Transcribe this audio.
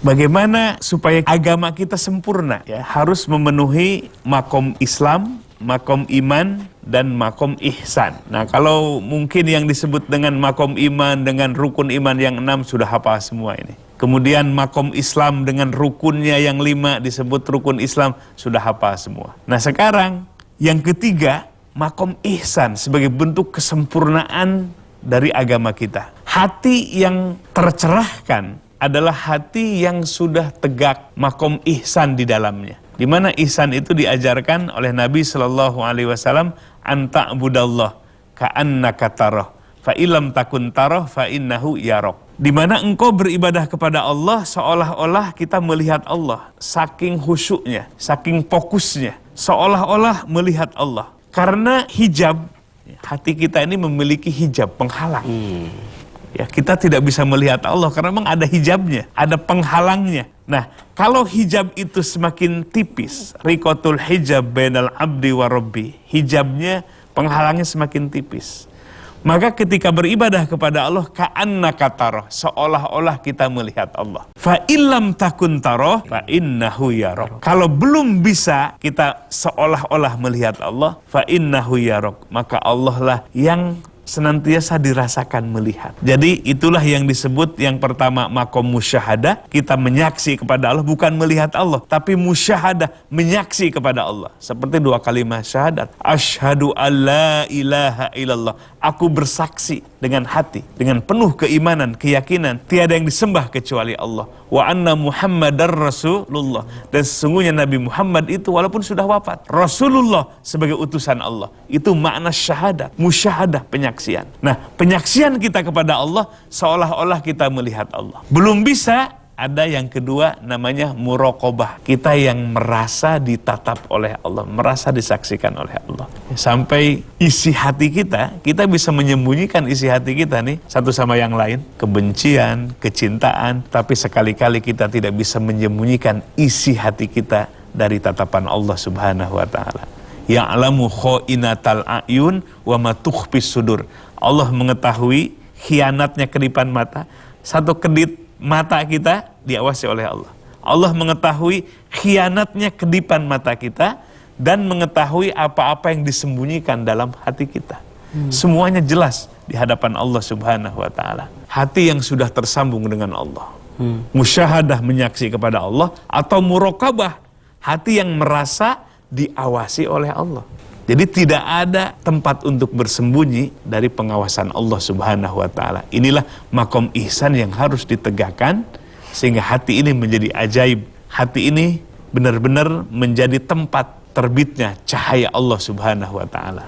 Bagaimana supaya agama kita sempurna? Ya, harus memenuhi makom Islam, makom iman, dan makom ihsan. Nah, kalau mungkin yang disebut dengan makom iman, dengan rukun iman yang 6 sudah hafal semua ini. Kemudian makom Islam dengan rukunnya yang 5 disebut rukun Islam, sudah hafal semua. Nah, sekarang yang ketiga, makom ihsan sebagai bentuk kesempurnaan dari agama kita. Hati yang tercerahkan adalah hati yang sudah tegak makom ihsan di dalamnya. Di mana ihsan itu diajarkan oleh Nabi SAW, anta budallah ka'annaka tarah, fa ilam takun tarah fa innahu yarok. Di mana engkau beribadah kepada Allah seolah-olah kita melihat Allah, saking khusyuknya, saking fokusnya, seolah-olah melihat Allah. Karena hijab, hati kita ini memiliki hijab penghalang. Ya, kita tidak bisa melihat Allah karena memang ada hijabnya, ada penghalangnya. Nah, kalau hijab itu semakin tipis, riqatul hijab bainal abdi wa rabbi, hijabnya, penghalangnya semakin tipis, maka ketika beribadah kepada Allah, ka'annaka tarah, seolah-olah kita melihat Allah. Fa illam takun tarah fa innahu yarok. Kalau belum bisa kita seolah-olah melihat Allah, fa innahu yarok, maka Allah lah yang senantiasa dirasakan melihat. Jadi itulah yang disebut yang pertama makom musyahadah, kita menyaksi kepada Allah, bukan melihat Allah, tapi musyahadah, menyaksi kepada Allah. Seperti 2 kalimat syahadat, asyhadu alla ilaha illallah, aku bersaksi dengan hati, dengan penuh keimanan, keyakinan, tiada yang disembah kecuali Allah, wa anna muhammadar rasulullah, dan sesungguhnya Nabi Muhammad itu walaupun sudah wafat, Rasulullah sebagai utusan Allah. Itu makna syahadat, musyahadah, penyaksian. Nah, penyaksian kita kepada Allah seolah-olah kita melihat Allah. Belum bisa, ada yang kedua namanya muraqabah. Kita yang merasa ditatap oleh Allah, merasa disaksikan oleh Allah. Sampai isi hati kita bisa menyembunyikan isi hati kita nih satu sama yang lain, kebencian, kecintaan, tapi sekali-kali kita tidak bisa menyembunyikan isi hati kita dari tatapan Allah Subhanahu wa taala. Ya'lamu kha'inatal a'yun wa ma tukhfis sudur. Allah mengetahui khianatnya kedipan mata. Satu kedip mata kita diawasi oleh Allah. Allah mengetahui khianatnya kedipan mata kita dan mengetahui apa-apa yang disembunyikan dalam hati kita. Semuanya jelas di hadapan Allah Subhanahu wa taala. Hati yang sudah tersambung dengan Allah. Musyahadah, menyaksi kepada Allah, atau muraqabah, hati yang merasa diawasi oleh Allah. Jadi tidak ada tempat untuk bersembunyi dari pengawasan Allah Subhanahu wa taala. Inilah makom ihsan yang harus ditegakkan sehingga hati ini menjadi ajaib. Hati ini benar-benar menjadi tempat terbitnya cahaya Allah Subhanahu wa taala.